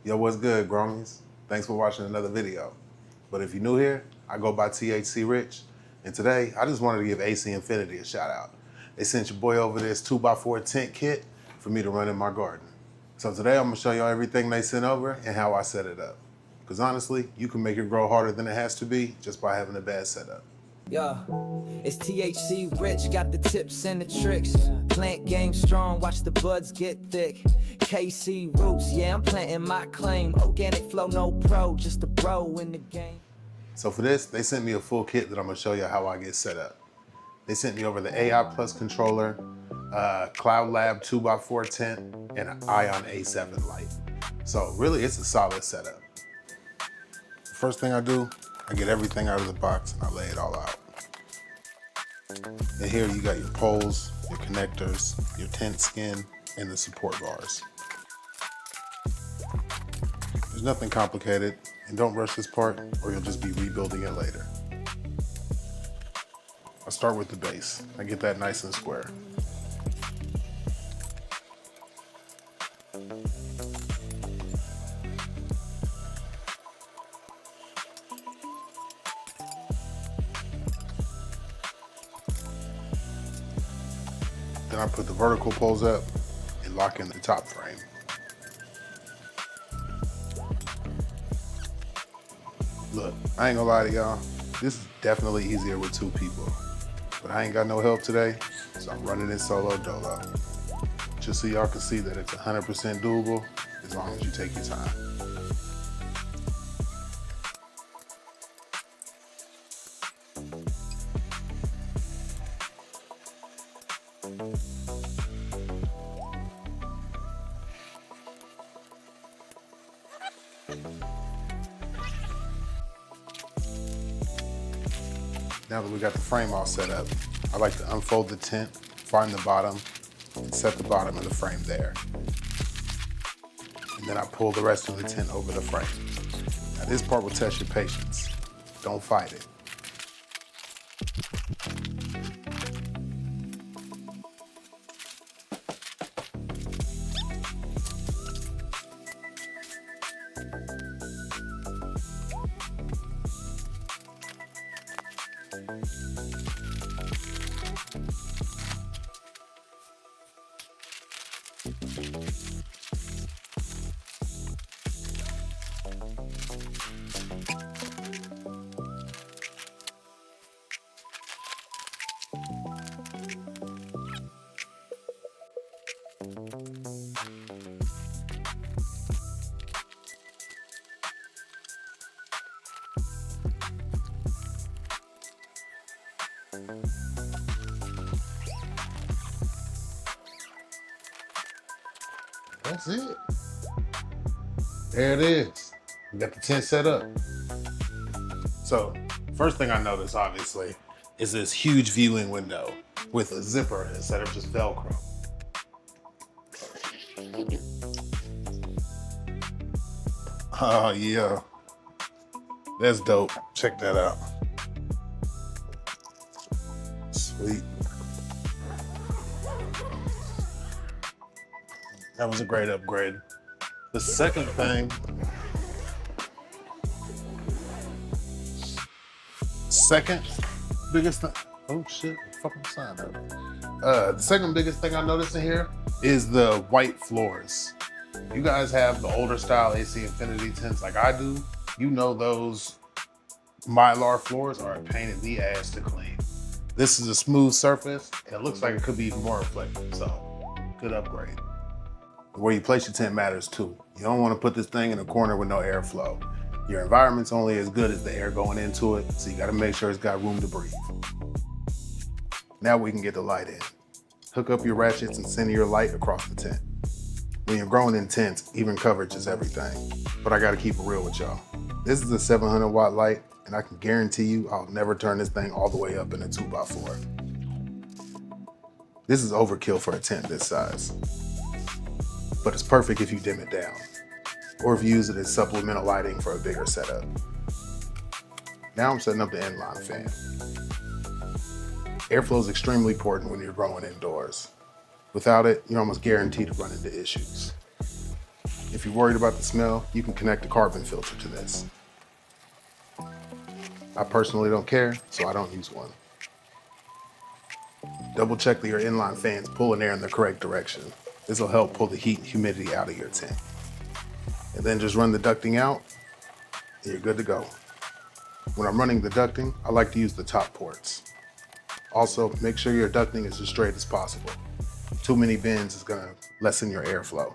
Yo, what's good, Gromies? Thanks for watching another video. But if you're new here, I go by THC Rich, and today I just wanted to give AC Infinity a shout out. They sent your boy over this 2x4 tent kit for me to run in my garden. So today I'm gonna show y'all everything they sent over and how I set it up. Because honestly, you can make it grow harder than it has to be just by having a bad setup. Yeah, it's THC Rich, got the tips and the tricks. Plant game strong, watch the buds get thick. KC Roots, yeah, I'm planting my claim. Organic flow, no pro, just a bro in the game. So for this, they sent me a full kit that I'm gonna show you how I get set up. They sent me over the AI Plus controller, Cloud Lab 2x4 tent, and an Ion A7 light. So really, it's a solid setup. First thing I do, I get everything out of the box and I lay it all out. And here you got your poles, your connectors, your tent skin, and the support bars. There's nothing complicated, and don't rush this part or you'll just be rebuilding it later. I'll start with the base. I get that nice and square. Then I put the vertical poles up and lock in the top frame. Look, I ain't gonna lie to y'all, this is definitely easier with two people. But I ain't got no help today, so I'm running it solo dolo. Just so y'all can see that it's 100% doable as long as you take your time. Now that we got the frame all set up, I like to unfold the tent, find the bottom, and set the bottom of the frame there. And then I pull the rest of the tent over the frame. Now this part will test your patience. Don't fight it. That's it. There it is. We got the tent set up. So, first thing I noticed, obviously, is this huge viewing window with a zipper instead of just Velcro. Oh yeah, that's dope. Check that out. Sweet. That was a great upgrade. The second biggest thing, oh shit, fucking sign up. The second biggest thing I noticed in here is the white floors. You guys have the older style AC Infinity tents like I do. You know those Mylar floors are a pain in the ass to clean. This is a smooth surface and it looks like it could be even more reflective, so good upgrade. Where you place your tent matters too. You don't want to put this thing in a corner with no airflow. Your environment's only as good as the air going into it, so you gotta make sure it's got room to breathe. Now we can get the light in. Hook up your ratchets and center your light across the tent. When you're growing in tents, even coverage is everything. But I gotta keep it real with y'all. This is a 700 watt light, and I can guarantee you I'll never turn this thing all the way up in a 2x4. This is overkill for a tent this size. But it's perfect if you dim it down, or if you use it as supplemental lighting for a bigger setup. Now I'm setting up the Inline fan. Airflow is extremely important when you're growing indoors. Without it, you're almost guaranteed to run into issues. If you're worried about the smell, you can connect a carbon filter to this. I personally don't care, so I don't use one. Double check that your inline fan's pulling air in the correct direction. This will help pull the heat and humidity out of your tent. And then just run the ducting out, and you're good to go. When I'm running the ducting, I like to use the top ports. Also, make sure your ducting is as straight as possible. Too many bends is gonna lessen your airflow.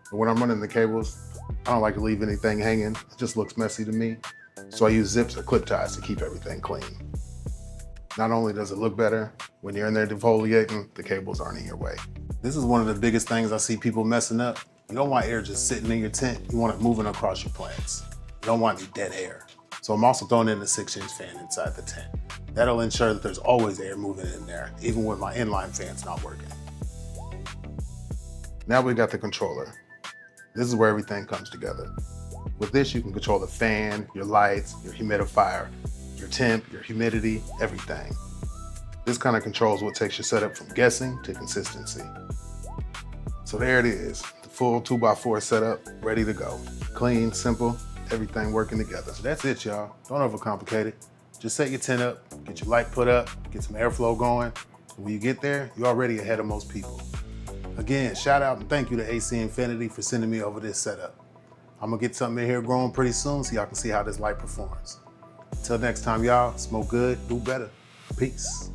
But when I'm running the cables, I don't like to leave anything hanging. It just looks messy to me. So I use zips or clip ties to keep everything clean. Not only does it look better, when you're in there defoliating, the cables aren't in your way. This is one of the biggest things I see people messing up. You don't want air just sitting in your tent. You want it moving across your plants. You don't want any dead air. So I'm also throwing in a 6-inch fan inside the tent. That'll ensure that there's always air moving in there, even when my inline fan's not working. Now we got the controller. This is where everything comes together. With this, you can control the fan, your lights, your humidifier, your temp, your humidity, everything. This kind of controls what takes your setup from guessing to consistency. So there it is, the full 2x4 setup, ready to go. Clean, simple, everything working together. So that's it, y'all. Don't overcomplicate it. Just set your tent up, get your light put up, get some airflow going. And when you get there, you're already ahead of most people. Again, shout out and thank you to AC Infinity for sending me over this setup. I'm gonna get something in here growing pretty soon so y'all can see how this light performs. Until next time, y'all, smoke good, do better. Peace.